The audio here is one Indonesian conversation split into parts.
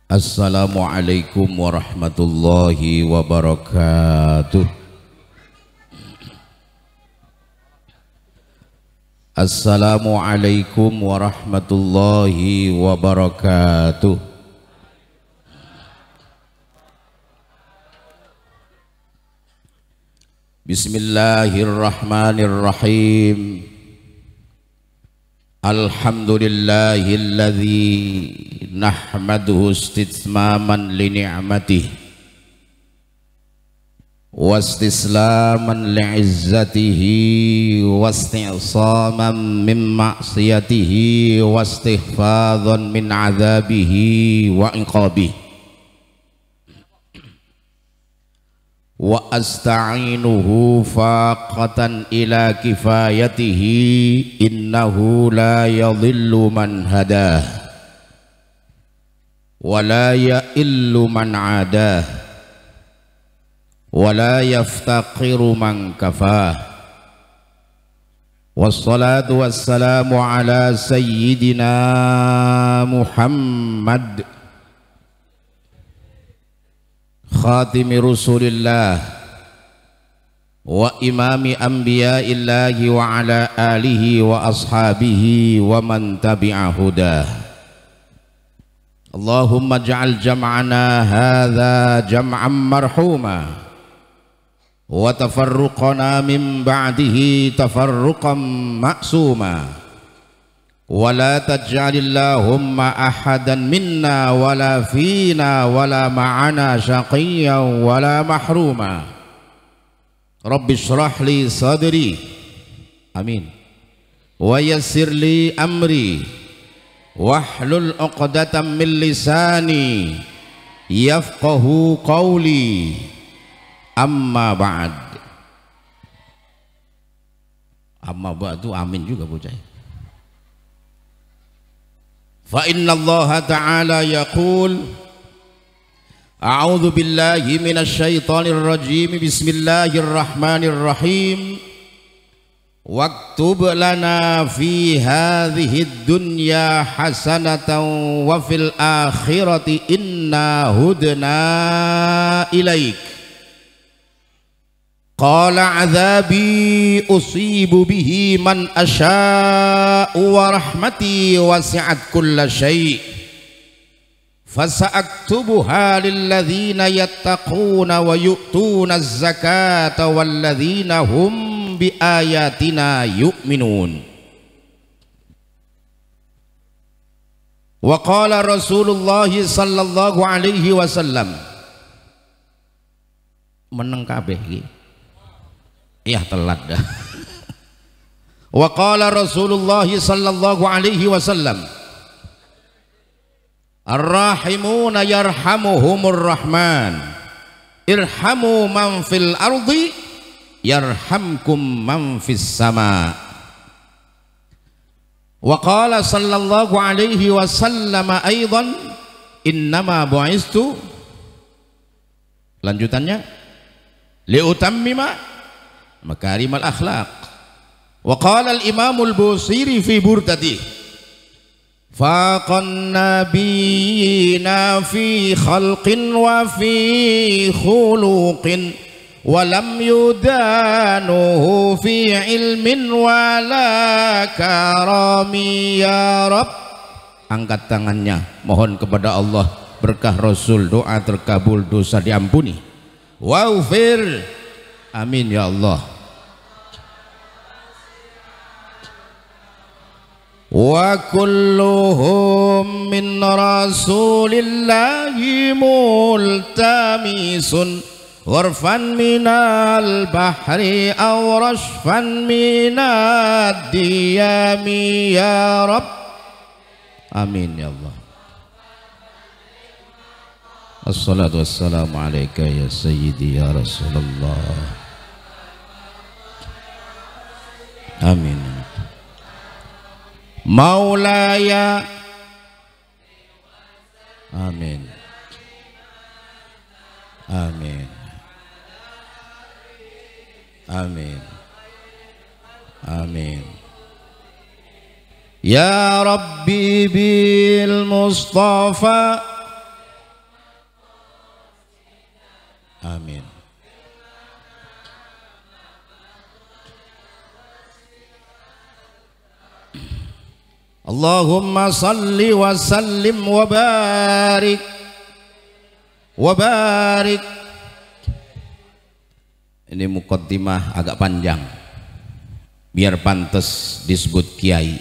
Assalamualaikum warahmatullahi wabarakatuh. Assalamualaikum warahmatullahi wabarakatuh. Bismillahirrahmanirrahim. Alhamdulillahilladzi nahmaduhu istitsmaman li ni'matihi wastislaman li'izzatihi wasti'saman min ma'siyatihi wastighfadhan min azabihi wa iqabihi wa asta'inuhu faqatan ila kifayatihi innahu la yadhillu man hadah wa la ya'illu man adah wa la yaftaqiru man kafah. Wassalatu wassalamu ala sayyidina Muhammad khatimi Rasulillah wa imami anbiya'illahi wa ala alihi wa ashabihi wa man tabi'a hudah. Allahumma ja'al jam'ana hadha jam'an marhuma wa tafarruqana min ba'dihi tafarruqan ma'suma wa la taj'alillahumma ahadan minna wala fina wala ma'ana syaqiyyan wala mahruma. Rabbi shrah li sadri, amin, wa yassir li amri wahlul 'uqdatam min lisani yafqahu qawli. Amma ba'd. Amma ba'du, amin juga bocah. Fa inna Allah ta'ala yaqul a'udzu billahi minasy syaithanir rajim. Bismillahirrahmanirrahim. Waktub lana fi hadhihi dunya hasanatan wa fil akhirati inna hudna ilaik. Qala azabi usibu bihi man asya'u wa rahmati wasi'at kulla syai' fasa'aktubuha lilladzina yattaquna wa yu'tuna az-zakata walladzina hum bi ayatina yu'minun. Wa qala Rasulullah sallallahu alaihi wasallam, meneng kabeh iki. Ya telat dah. Wa qala Rasulullah sallallahu alaihi wasallam, ar-rahimuna yarhamuhumur rahman irhamu man fil ardi yarhamkum man fis sama. Wa qala sallallahu alaihi wasallam aidan innama bu'istu, lanjutannya, liutammima makarimal akhlaq. Wa qala al-imam al-Busiri fi burdati, faqan nabiyina fi khalqin wa fi khuluqin wa lam yudanuhu fi ilmin wa la karami ya Rabb. Angkat tangannya, mohon kepada Allah berkah Rasul, doa terkabul, dosa diampuni. Waghfir, amin ya Allah. Wa kulluhum min rasulillahi multamisun gharfan minal bahri aw rashfan minad diyami ya Rabb. Amin ya Allah. Assalatu wassalamu alaika ya sayyidi ya Rasulullah. Amin. Maulaya, amin, amin, amin, amin. Ya Rabbi bil Mustafa Amin. Allahumma salli wa sallim wa barik wa barik. Ini muqaddimah agak panjang biar pantas disebut kiai.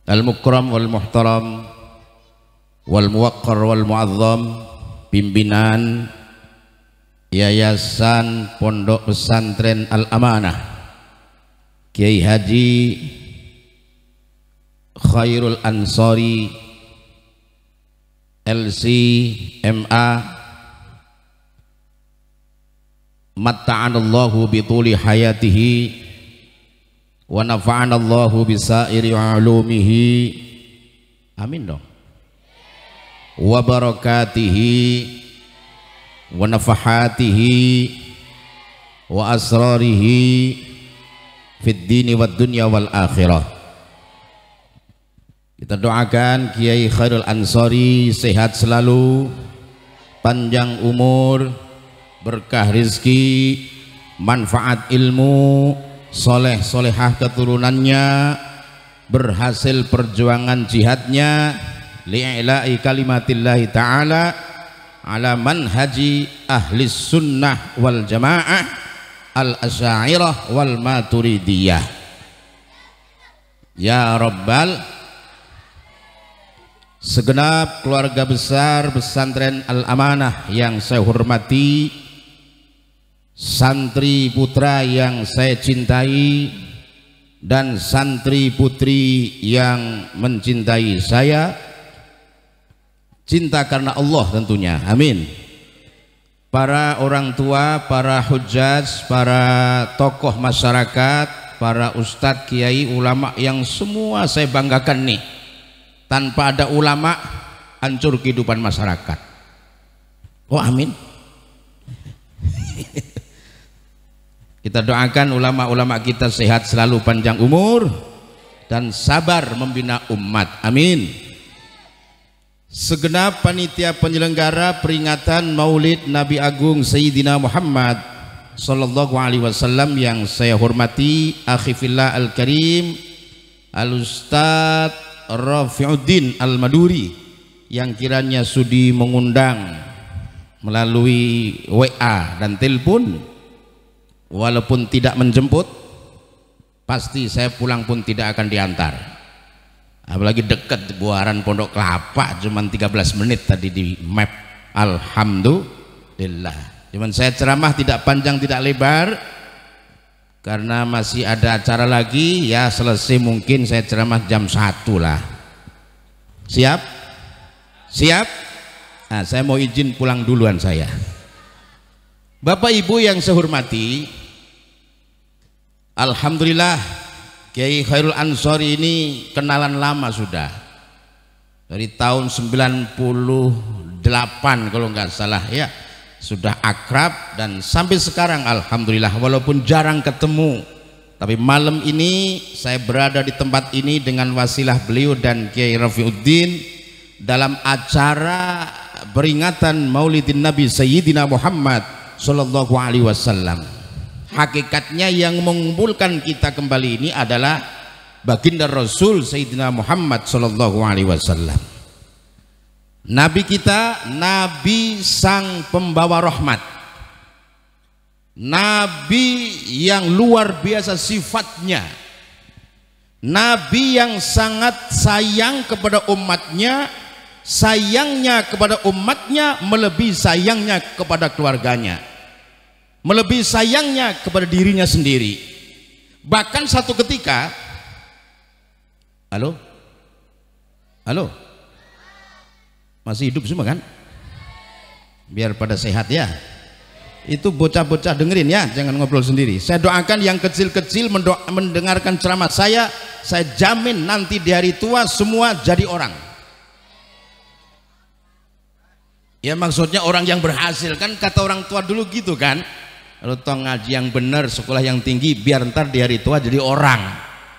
Al-mukram wal muhtaram wal muwaqqar wal muazzam, pimpinan Yayasan Pondok Pesantren Al-Amanah Kiai Haji Khairul Ansori LC-MA, matta'anallahu bituli hayatihi wa nafa'anallahu bisairi ulumihi, amin dong, wa barakatihi wa nafahatihi wa asrarihi fid dini wad dunya wal akhirah. Kita doakan Kiai Khairul Ansori sehat selalu, panjang umur, berkah rizki, manfaat ilmu, soleh solehah keturunannya, berhasil perjuangan jihadnya li'ila'i kalimatillahi ta'ala ala manhaji ahli sunnah wal jamaah al-asy'ariyah wal maturidiyah ya rabbal. Segenap keluarga besar pesantren Al-Amanah yang saya hormati, santri putra yang saya cintai, dan santri putri yang mencintai saya, cinta karena Allah tentunya, amin. Para orang tua, para hujjaj, para tokoh masyarakat, para ustadz, kiai, ulama yang semua saya banggakan nih. Tanpa ada ulama hancur kehidupan masyarakat. Oh amin. Kita doakan ulama-ulama kita sehat selalu, panjang umur dan sabar membina umat, amin. Segenap panitia penyelenggara peringatan Maulid Nabi Agung Sayyidina Muhammad Sallallahu Alaihi Wasallam yang saya hormati, akhi fillah al-karim Al-Ustadz Rafiuddin Al-Maduri yang kiranya sudi mengundang melalui WA dan telepon, walaupun tidak menjemput, pasti saya pulang pun tidak akan diantar. Apalagi dekat Buaran Pondok Kelapa, cuman 13 menit tadi di map. Alhamdulillah. Cuman saya ceramah tidak panjang tidak lebar karena masih ada acara lagi, ya selesai mungkin saya ceramah jam 1 lah. Siap? Siap? Nah, saya mau izin pulang duluan saya. Bapak Ibu yang saya hormati, alhamdulillah Kiai Khairul Ansori ini kenalan lama sudah. Dari tahun 98 kalau nggak salah ya. Sudah akrab dan sampai sekarang alhamdulillah, walaupun jarang ketemu, tapi malam ini saya berada di tempat ini dengan wasilah beliau dan Kiai Rafiuddin dalam acara peringatan Maulidin Nabi Sayyidina Muhammad Sallallahu Alaihi Wasallam. Hakikatnya yang mengumpulkan kita kembali ini adalah baginda Rasul Sayyidina Muhammad Sallallahu Alaihi Wasallam. Nabi kita, Nabi sang pembawa rahmat, Nabi yang luar biasa sifatnya, Nabi yang sangat sayang kepada umatnya, sayangnya kepada umatnya melebihi sayangnya kepada keluarganya, melebihi sayangnya kepada dirinya sendiri. Bahkan satu ketika, halo masih hidup semua kan? Biar pada sehat ya. Itu bocah-bocah dengerin ya, jangan ngobrol sendiri. Saya doakan yang kecil-kecil mendengarkan ceramah saya jamin nanti di hari tua semua jadi orang. Ya maksudnya orang yang berhasil, kan kata orang tua dulu gitu kan. Kalau toh ngaji yang benar, sekolah yang tinggi, biar ntar di hari tua jadi orang.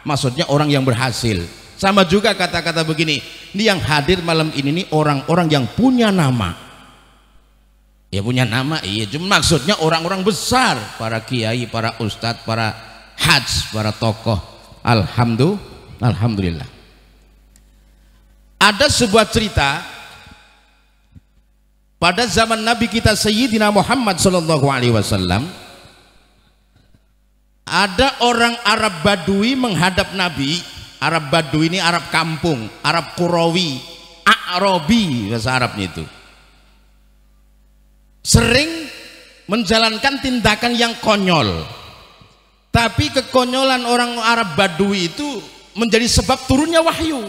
Maksudnya orang yang berhasil. Sama juga kata-kata begini, ini yang hadir malam ini nih orang-orang yang punya nama. Ya punya nama, iya. Cuma maksudnya orang-orang besar, para kiai, para ustadz, para hajj, para tokoh. Alhamdulillah. Ada sebuah cerita pada zaman Nabi kita Sayyidina Muhammad sallallahu alaihi wasallam. Ada orang Arab Badui menghadap Nabi. Arab Badui ini Arab kampung, Arab Qurawi, A'rabi bahasa Arabnya itu. Sering menjalankan tindakan yang konyol, tapi kekonyolan orang Arab Badui itu menjadi sebab turunnya wahyu.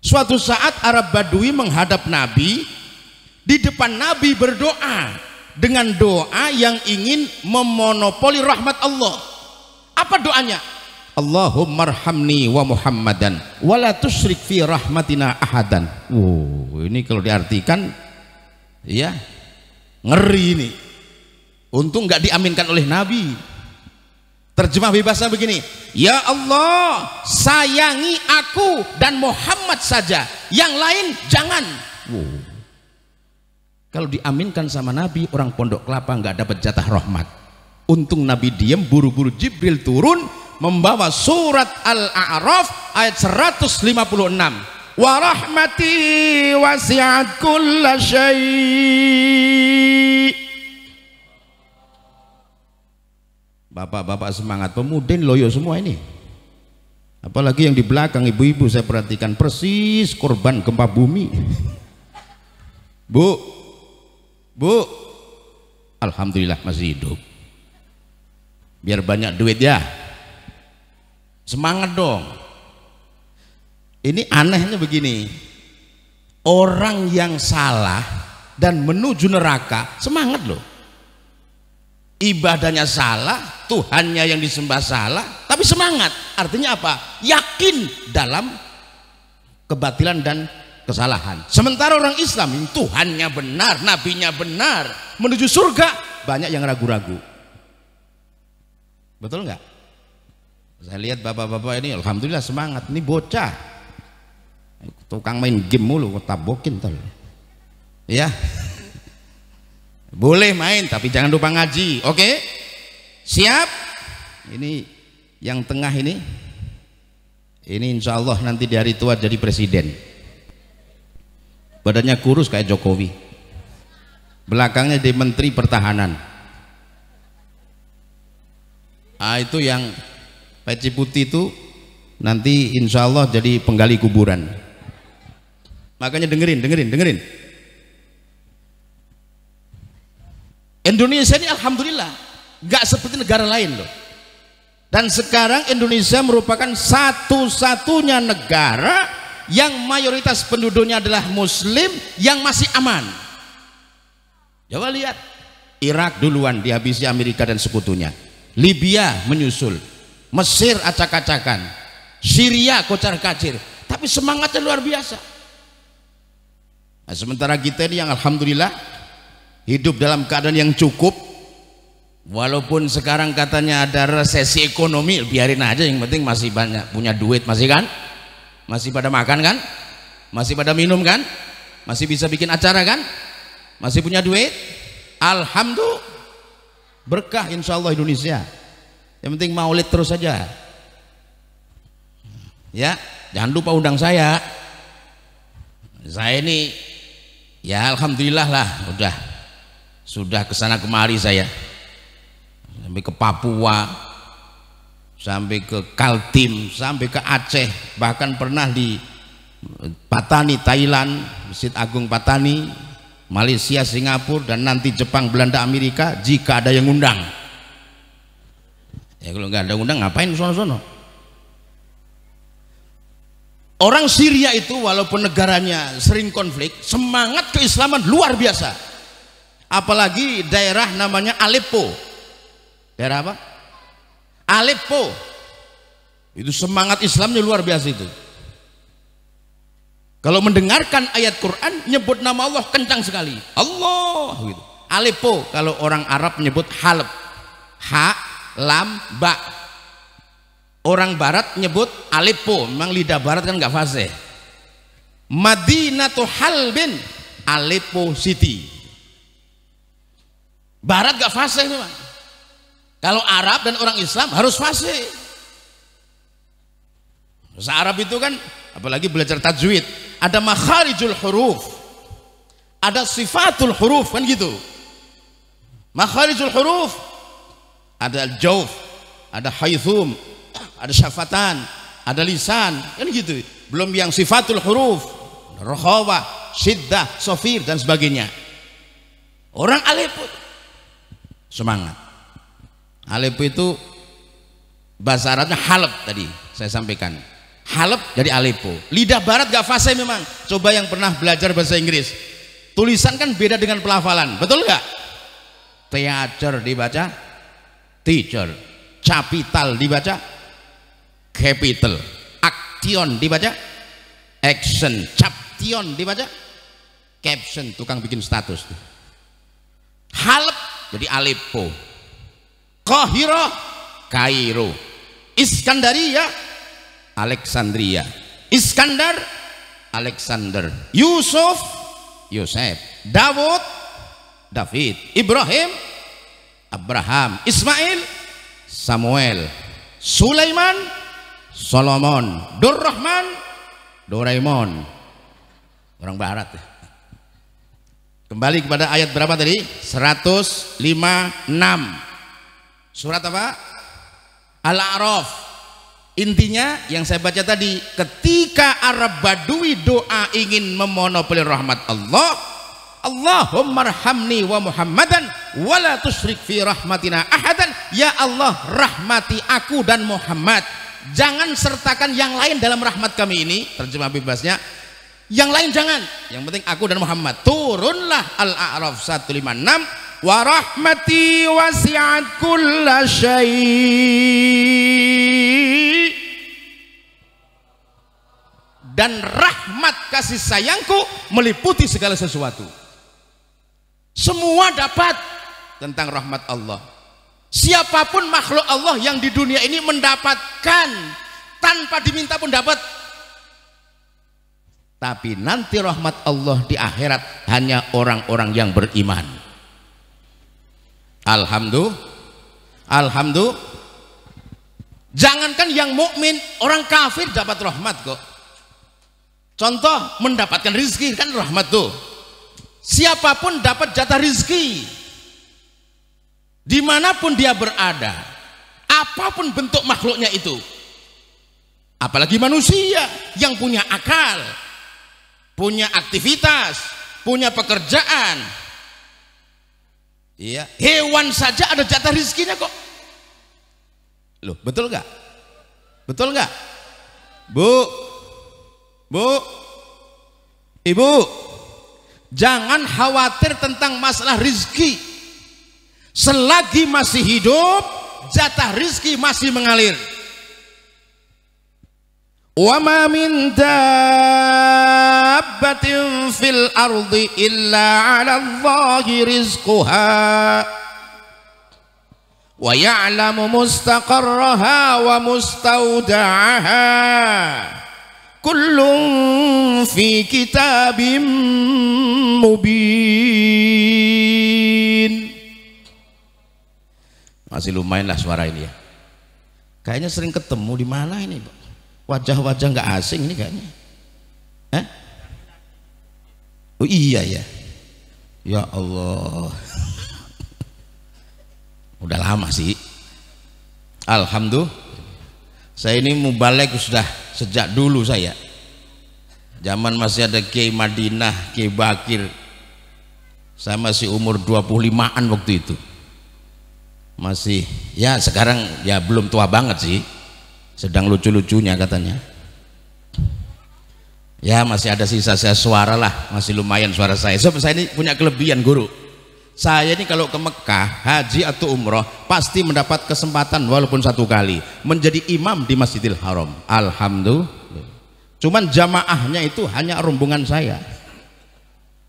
Suatu saat Arab Badui menghadap Nabi, di depan Nabi berdoa dengan doa yang ingin memonopoli rahmat Allah. Apa doanya? Allahumma arhamni wa Muhammadan wa la tusyrik fi rahmatina ahadan. Ini kalau diartikan ya ngeri ini. Untung nggak diaminkan oleh Nabi. Terjemah bebasnya begini, ya Allah sayangi aku dan Muhammad saja, yang lain jangan. Kalau diaminkan sama Nabi, orang Pondok Kelapa nggak dapat jatah rahmat. Untung Nabi diam, buru-buru Jibril turun membawa surat Al-A'raf ayat 156. Wa rahmati wasi'at kulla syai'. Bapak-bapak semangat, pemudin loyo semua ini. Apalagi yang di belakang ibu-ibu saya perhatikan persis korban gempa bumi. Bu, alhamdulillah masih hidup. Biar banyak duit ya. Semangat dong. Ini anehnya begini. Orang yang salah dan menuju neraka semangat loh. Ibadahnya salah, Tuhannya yang disembah salah, tapi semangat. Artinya apa? Yakin dalam kebatilan dan kesalahan. Sementara orang Islam, Tuhannya benar, nabinya benar, menuju surga, banyak yang ragu-ragu. Betul nggak? Saya lihat bapak-bapak ini alhamdulillah semangat. Ini bocah tukang main game mulu, tabokin tuh. Ya. Boleh main tapi jangan lupa ngaji. Oke? Siap? Ini yang tengah ini insya Allah nanti di hari tua jadi presiden. Badannya kurus kayak Jokowi, belakangnya jadi menteri pertahanan. Itu yang peci putih itu nanti insya Allah jadi penggali kuburan. Makanya dengerin. Indonesia ini alhamdulillah gak seperti negara lain loh. Dan sekarang Indonesia merupakan satu-satunya negara yang mayoritas penduduknya adalah muslim yang masih aman. Coba lihat, Irak duluan dihabisi Amerika dan sekutunya, Libya menyusul, Mesir acak-acakan, Syria kocar-kacir, tapi semangatnya luar biasa. Nah, sementara kita ini yang alhamdulillah hidup dalam keadaan yang cukup, walaupun sekarang katanya ada resesi ekonomi, biarin aja, yang penting masih banyak punya duit, masih kan, masih pada makan kan, masih pada minum kan, masih bisa bikin acara kan, masih punya duit, alhamdulillah, berkah insya Allah Indonesia. Yang penting maulid terus saja ya, jangan lupa undang saya ini ya alhamdulillah lah, sudah kesana kemari saya, sampai ke Papua, sampai ke Kaltim, sampai ke Aceh, bahkan pernah di Patani Thailand, Masjid Agung Patani, Malaysia, Singapura, dan nanti Jepang, Belanda, Amerika jika ada yang undang. Ya kalau nggak ada undang ngapain sono-sono. Orang Syria itu walaupun negaranya sering konflik, semangat keislaman luar biasa. Apalagi daerah namanya Aleppo. Daerah apa? Aleppo. Itu semangat Islamnya luar biasa itu. Kalau mendengarkan ayat Quran nyebut nama Allah kencang sekali. Allah gitu. Aleppo, kalau orang Arab menyebut Halab. Ha, lam, ba. Orang barat nyebut Aleppo, memang lidah barat kan nggak fasih. Madinatu Halbin, Aleppo City. Barat gak fasih memang. Kalau Arab dan orang Islam harus fasih. Bahasa Arab itu kan, apalagi belajar tajwid, ada makharijul huruf, ada sifatul huruf, kan gitu. Makharijul huruf, ada al-jawf, ada haythum, ada syafatan, ada lisan, kan gitu. Belum yang sifatul huruf, rokhawah, syiddah, sofir, dan sebagainya. Orang Aleppo semangat. Aleppo itu bahasa Arabnya Halab, tadi saya sampaikan. Halab dari Aleppo. Lidah barat gak fasih memang. Coba yang pernah belajar bahasa Inggris, tulisan kan beda dengan pelafalan, betul gak? Theater dibaca teacher, capital dibaca capital, action dibaca action, caption dibaca caption, tukang bikin status. Halab jadi Aleppo, Qahirah Kairo, Iskandaria Alexandria, Iskandar Alexander, Yusuf Yosef, Daud David, Ibrahim Abraham, Ismail Samuel, Sulaiman Solomon, Durrahman Doraemon. Orang barat. Kembali kepada ayat berapa tadi? 156. Surat apa? Al-A'raf. Intinya yang saya baca tadi, ketika Arab Badui doa ingin memonopoli rahmat Allah, Allahumma arhamni wa Muhammadan wa la tusyrik fi rahmatina ahadan. Ya Allah, rahmati aku dan Muhammad, jangan sertakan yang lain dalam rahmat kami ini. Terjemah bebasnya, yang lain jangan, yang penting aku dan Muhammad. Turunlah Al-A'raf 156, wa rahmati wasi'at kulla syai', dan rahmat kasih sayangku meliputi segala sesuatu. Semua dapat tentang rahmat Allah. Siapapun makhluk Allah yang di dunia ini mendapatkan tanpa diminta pun dapat. Tapi nanti rahmat Allah di akhirat hanya orang-orang yang beriman. Alhamdulillah. Jangankan yang mukmin, orang kafir dapat rahmat kok. Contoh, mendapatkan rizki kan rahmat tuh. Siapapun dapat jatah rizki dimanapun dia berada, apapun bentuk makhluknya itu. Apalagi manusia yang punya akal, punya aktivitas, punya pekerjaan. Iya, hewan saja ada jatah rizkinya kok. Loh, betul gak? Betul gak? Bu, ibu, jangan khawatir tentang masalah rizki. Selagi masih hidup, jatah rizki masih mengalir. Wa ma min dabbatin fil ardi illa 'ala Allahi rizquha wa ya'lamu mustaqarraha wa mustawda'aha kullun fi kitabim mubin. Masih lumayan lah suara ini ya. Kayaknya sering ketemu di mana ini, Pak? Wajah-wajah nggak asing ini kayaknya. Oh iya ya. Ya Allah. Udah lama sih. Alhamdulillah. Saya ini mubalek sudah sejak dulu saya. Zaman masih ada Kiai Madinah, Kiai Bakir. Saya masih umur 25-an waktu itu. Masih, ya sekarang ya belum tua banget sih. Sedang lucu-lucunya katanya. Ya masih ada sisa suara lah, masih lumayan suara saya. So, saya ini punya kelebihan guru. Saya ini kalau ke Mekah, haji atau umroh pasti mendapat kesempatan walaupun satu kali menjadi imam di Masjidil Haram. Alhamdulillah. Cuman jamaahnya itu hanya rombongan saya.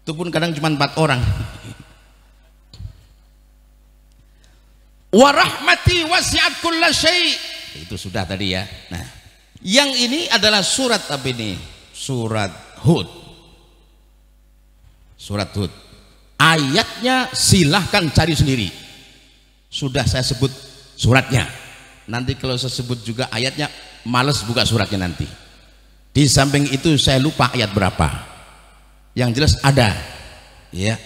Itu pun kadang cuma 4 orang. Wa rahmati wasi'at kulla syai'. Itu sudah tadi ya. Nah, yang ini adalah surat apa ini? Surat Hud. Surat Hud. Ayatnya silahkan cari sendiri, sudah saya sebut suratnya. Nanti kalau saya sebut juga ayatnya males buka suratnya nanti. Di samping itu saya lupa ayat berapa, yang jelas ada ya.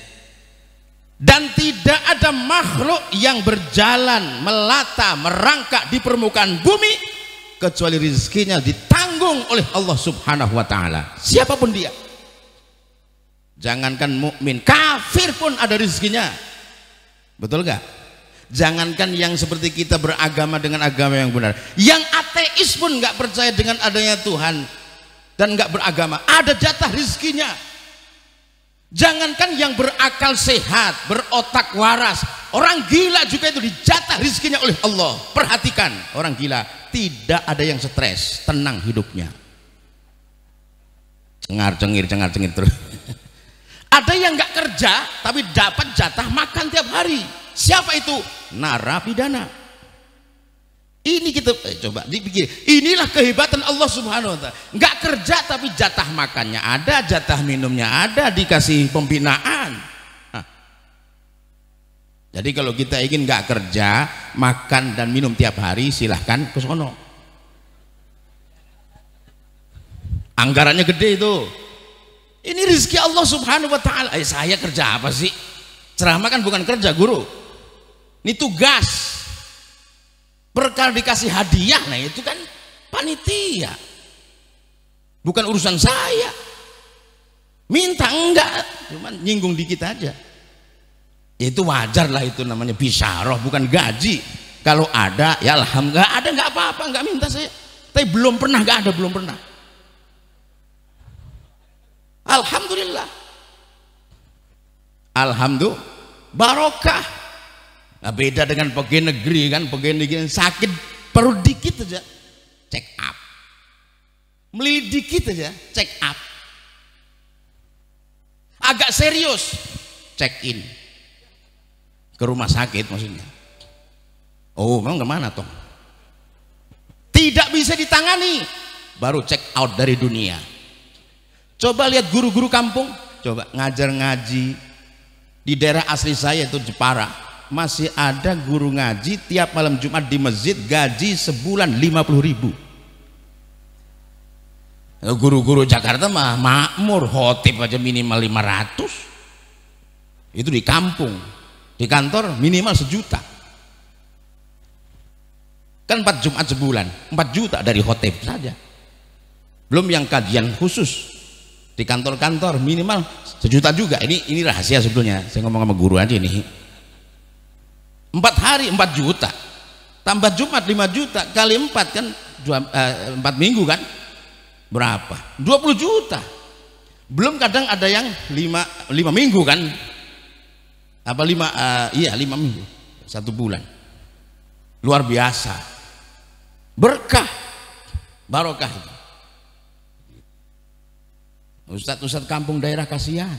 Dan tidak ada makhluk yang berjalan melata merangkak di permukaan bumi kecuali rizkinya ditanggung oleh Allah Subhanahu wa ta'ala, siapapun dia. Jangankan mukmin, kafir pun ada rizkinya, betul gak? Jangankan yang seperti kita beragama dengan agama yang benar, yang ateis pun gak percaya dengan adanya Tuhan dan gak beragama, ada jatah rizkinya. Jangankan yang berakal sehat, berotak waras, orang gila juga itu dijatah rizkinya oleh Allah. Perhatikan, orang gila tidak ada yang stres, tenang hidupnya, cengar-cengir terus. Ada yang nggak kerja tapi dapat jatah makan tiap hari. Siapa itu? Narapidana. Ini kita coba dipikir, inilah kehebatan Allah Subhanahu wa ta'ala. Nggak kerja tapi jatah makannya ada, jatah minumnya ada, dikasih pembinaan. Jadi kalau kita ingin nggak kerja, makan dan minum tiap hari, silahkan ke sono. Anggarannya gede itu. Ini rezeki Allah Subhanahu wa ta'ala. Saya kerja apa sih? Ceramah kan bukan kerja, guru. Ini tugas. Perkara dikasih hadiah, nah itu kan panitia, bukan urusan saya. Minta enggak, cuman nyinggung dikit aja. Itu wajar lah, itu namanya bisyarah, bukan gaji. Kalau ada ya alhamdulillah, ada nggak apa-apa, nggak minta saya. Tapi belum pernah, nggak ada, belum pernah. Alhamdulillah, alhamdulillah, barokah. Nah, beda dengan pegawai negeri kan, pegawai negeri sakit perlu dikit aja check up, melilit dikit aja check up, agak serius check in ke rumah sakit maksudnya. Oh memang kemana toh, tidak bisa ditangani baru check out dari dunia. Coba lihat guru-guru kampung, coba ngajar ngaji di daerah asli saya itu Jepara, masih ada guru ngaji tiap malam Jumat di masjid, gaji sebulan 50.000. Guru-guru Jakarta mah makmur, khotib aja minimal 500. Itu di kampung, di kantor minimal 1 juta. Kan 4 Jumat sebulan 4 juta dari khotib saja, belum yang kajian khusus di kantor-kantor minimal 1 juta juga. Ini rahasia sebetulnya, saya ngomong sama guru aja ini. 4 hari 4 juta, tambah Jumat 5 juta, kali 4 kan 4 minggu kan berapa? 20 juta. Belum kadang ada yang 5 minggu kan, apa 5 iya 5 minggu 1 bulan. Luar biasa, berkah, barokah itu. Ustadz kampung daerah kasihan,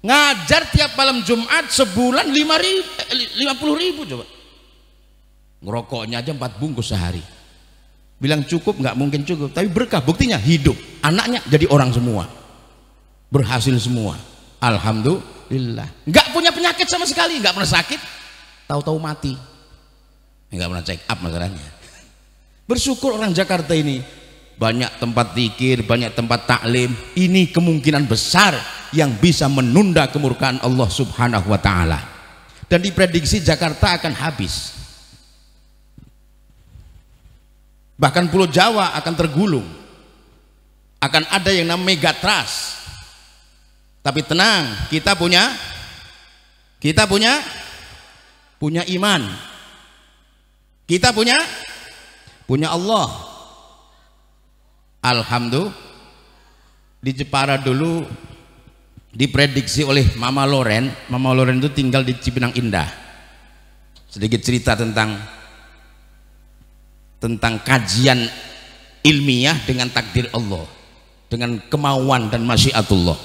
ngajar tiap malam Jumat sebulan 50.000 coba. Ngerokoknya aja 4 bungkus sehari. Bilang cukup, nggak mungkin cukup, tapi berkah. Buktinya hidup, anaknya jadi orang semua, berhasil semua, alhamdulillah. Nggak punya penyakit sama sekali, nggak pernah sakit, tahu-tahu mati, nggak pernah check up masalahnya. Bersyukur orang Jakarta ini, banyak tempat zikir, banyak tempat taklim. Ini kemungkinan besar yang bisa menunda kemurkaan Allah Subhanahu wa ta'ala. Dan diprediksi Jakarta akan habis, bahkan Pulau Jawa akan tergulung, akan ada yang namanya megatrust. Tapi tenang, kita punya iman, kita punya Allah. Alhamdulillah. Di Jepara dulu diprediksi oleh Mama Loren itu tinggal di Cipinang Indah. Sedikit cerita tentang kajian ilmiah dengan takdir Allah, dengan kemauan dan masyiatullah.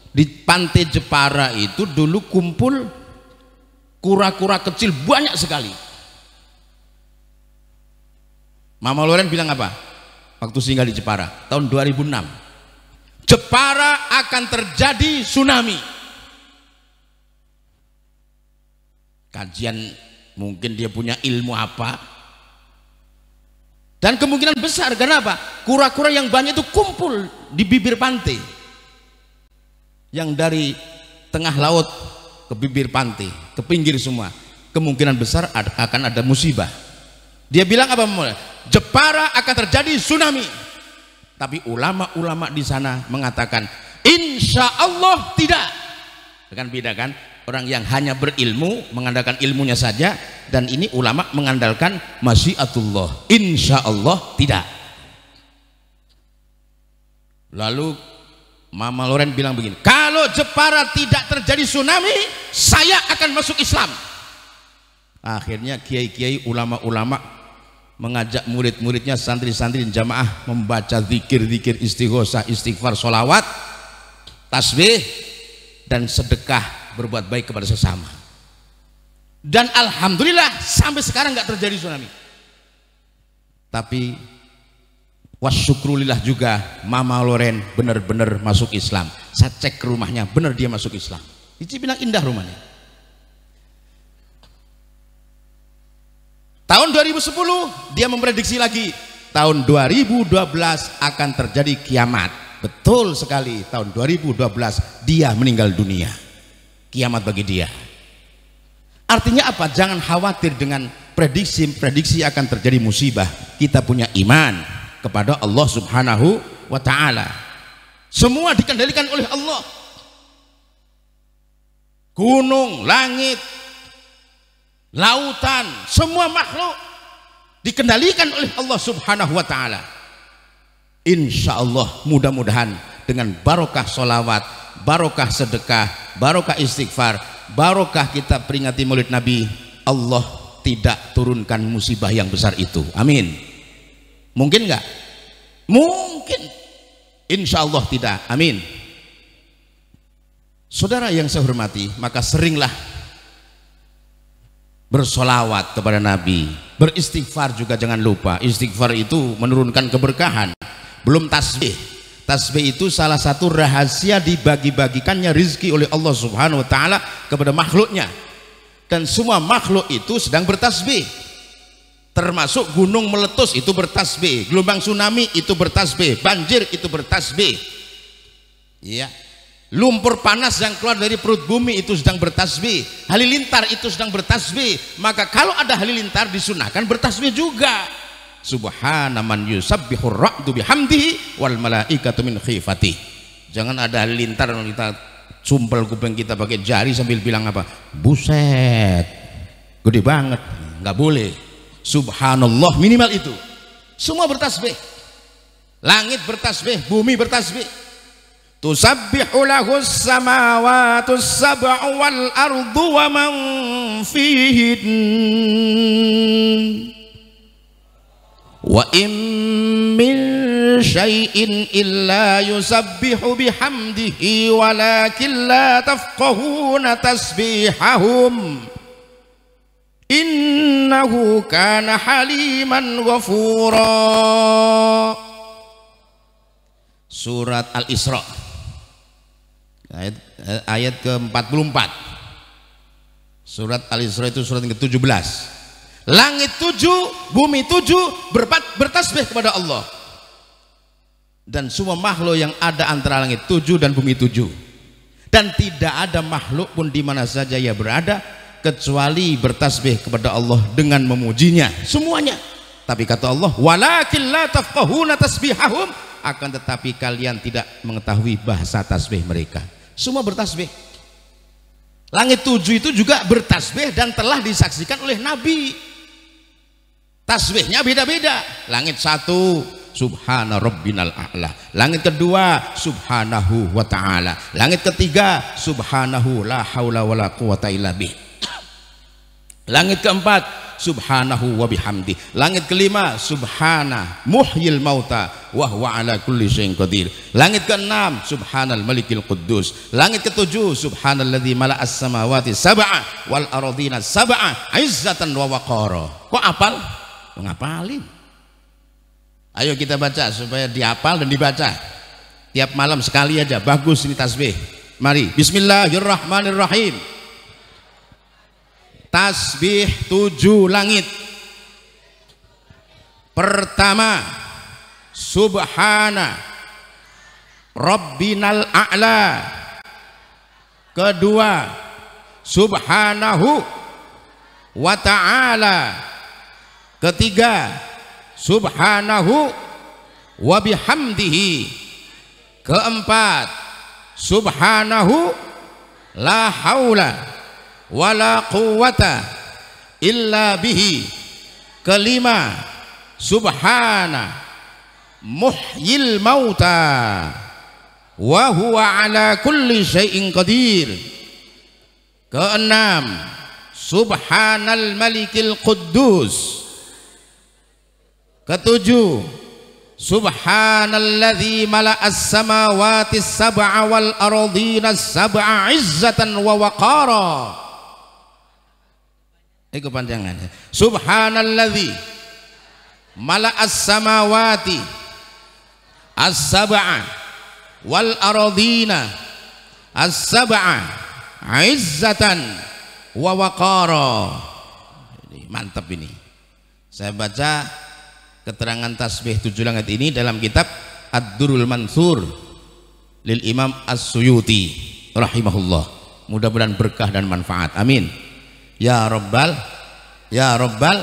Di pantai Jepara itu dulu kumpul kura-kura kecil banyak sekali. Mama Loren bilang apa waktu singgah di Jepara tahun 2006? Jepara akan terjadi tsunami. kajian, mungkin dia punya ilmu apa. Dan kemungkinan besar karena apa? Kura-kura yang banyak itu kumpul di bibir pantai, yang dari tengah laut ke bibir pantai, ke pinggir semua. Kemungkinan besar akan ada musibah. Dia bilang apa? Jepara akan terjadi tsunami. Tapi ulama-ulama di sana mengatakan insya Allah tidak. Kan beda kan? Orang yang hanya berilmu mengandalkan ilmunya saja, dan ini ulama mengandalkan masyiatullah, insya Allah tidak. Lalu Mama Loren bilang begini, kalau Jepara tidak terjadi tsunami, saya akan masuk Islam. Akhirnya kiai-kiai, ulama-ulama mengajak murid-muridnya, santri-santri jamaah membaca zikir-zikir, istighosah, istighfar, sholawat, tasbih, dan sedekah, berbuat baik kepada sesama. Dan alhamdulillah sampai sekarang nggak terjadi tsunami. Tapi wasyukrulillah juga, Mama Loren benar-benar masuk Islam. Saya cek ke rumahnya, benar dia masuk Islam. Ici bilang indah rumahnya. Tahun 2010 dia memprediksi lagi, tahun 2012 akan terjadi kiamat. Betul sekali, tahun 2012 dia meninggal dunia. Kiamat bagi dia. Artinya apa? Jangan khawatir dengan prediksi akan terjadi musibah. Kita punya iman kepada Allah Subhanahu wa ta'ala. Semua dikendalikan oleh Allah. Gunung, langit, lautan, semua makhluk dikendalikan oleh Allah Subhanahu wa ta'ala. Insya Allah, mudah-mudahan dengan barokah sholawat, barokah sedekah, barokah istighfar, barokah kita peringati maulid Nabi, Allah tidak turunkan musibah yang besar itu. Amin. Mungkin nggak? Mungkin. Insya Allah tidak. Amin. Saudara yang saya hormati, maka seringlah bersolawat kepada Nabi, beristighfar juga jangan lupa. Istighfar itu menurunkan keberkahan. Belum tasbih. Tasbih itu salah satu rahasia dibagi-bagikannya rizki oleh Allah Subhanahu wa ta'ala kepada makhluknya. Dan semua makhluk itu sedang bertasbih. Termasuk gunung meletus itu bertasbih, gelombang tsunami itu bertasbih, banjir itu bertasbih. Ya. Lumpur panas yang keluar dari perut bumi itu sedang bertasbih. Halilintar itu sedang bertasbih. Maka kalau ada halilintar disunahkan bertasbih juga. Subhana man yusabbihur ra'du bihamdihi wal malaikatu min khifati. Jangan ada halilintar kita sumpel kuping kita pakai jari sambil bilang apa? Buset, gede banget. Nggak boleh. Subhanallah minimal itu. Semua bertasbih. Langit bertasbih, bumi bertasbih. Tusabbihu lahus samawatus sab'u wal ardu wa man fihin. Wa in min syai'in illa yusabbihu bihamdihi walakin la tafqahuna tasbihahum innahu kana haliman ghafura. Surat Al-Isra ayat ke-44. Surat Al-Isra itu surat yang ke-17. Langit 7, bumi 7 bertasbih kepada Allah. Dan semua makhluk yang ada antara langit 7 dan bumi 7. Dan tidak ada makhluk pun di mana saja ia berada kecuali bertasbih kepada Allah dengan memujinya. Semuanya. Tapi kata Allah, walakin la tafqahuna tasbihahum, akan tetapi kalian tidak mengetahui bahasa tasbih mereka. Semua bertasbih. Langit 7 itu juga bertasbih dan telah disaksikan oleh Nabi. Tasbihnya beda-beda. Langit 1 subhana rabbinal a'la. Langit kedua subhanahu wa ta'ala. Langit ketiga subhanahu la haula wala quwata illa bih. Langit keempat subhanahu wa bihamdi. Langit kelima subhana muhyil mauta wa huwa ala kulli syai'in qadir. Langit keenam subhanal malikil quddus. Langit ketujuh subhanalladzi mala'as samawati sab'a wal ardina sab'a izzatan wa waqara. Kok apal? Ngapalin. Ayo kita baca supaya dihafal dan dibaca tiap malam sekali aja. Bagus ini tasbih. Mari. Bismillahirrahmanirrahim. tasbih 7 langit. Pertama, subhana rabbinal a'la. Kedua, subhanahu wa ta'ala. Ketiga, subhanahu wa bihamdihi. Keempat, subhanahu la haula wa la quwwata illa bihi. Kelima, subhana muhyil mauta wa huwa ala kulli syai'in qadir. Keenam, subhanal malikil quddus. Ketujuh, subhanalladzi mala'as samawati sab'a wal ardina sab'a izzatan wa waqara. Itu panjangan. Subhanalladzi mala'as samawati as-sab'a wal ardina as-sab'a izzatan wa waqara. Mantap ini. Saya baca keterangan tasbih 7 langit ini dalam kitab Ad-Durrul Mansur lil Imam As-Suyuti rahimahullah. Mudah-mudahan berkah dan manfaat, amin ya rabbal ya rabbal.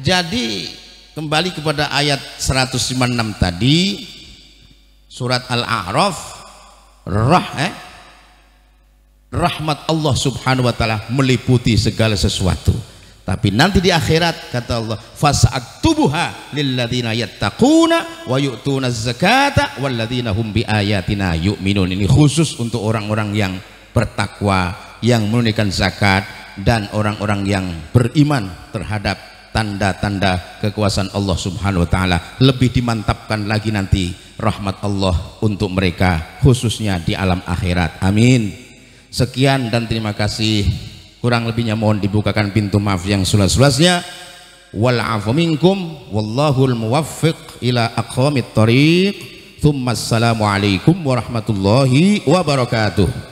Jadi kembali kepada ayat 156 tadi, surat Al-A'raf. Rahmat Allah subhanahu wa ta'ala meliputi segala sesuatu. Tapi nanti di akhirat kata Allah, fasa'aktubuha lilladzina yattaquna wa yu'tuna zakata walladzina hum biayatina yu'minun. Ini khusus untuk orang-orang yang bertakwa, yang menunaikan zakat, dan orang-orang yang beriman terhadap tanda-tanda kekuasaan Allah subhanahu wa ta'ala. Lebih dimantapkan lagi nanti rahmat Allah untuk mereka, khususnya di alam akhirat, amin. Sekian dan terima kasih. Kurang lebihnya mohon dibukakan pintu maaf yang seluas-luasnya. Wal afu minkum wallahul muwaffiq ila aqwamit thoriq. Tsumma assalamu alaikum warahmatullahi wabarakatuh.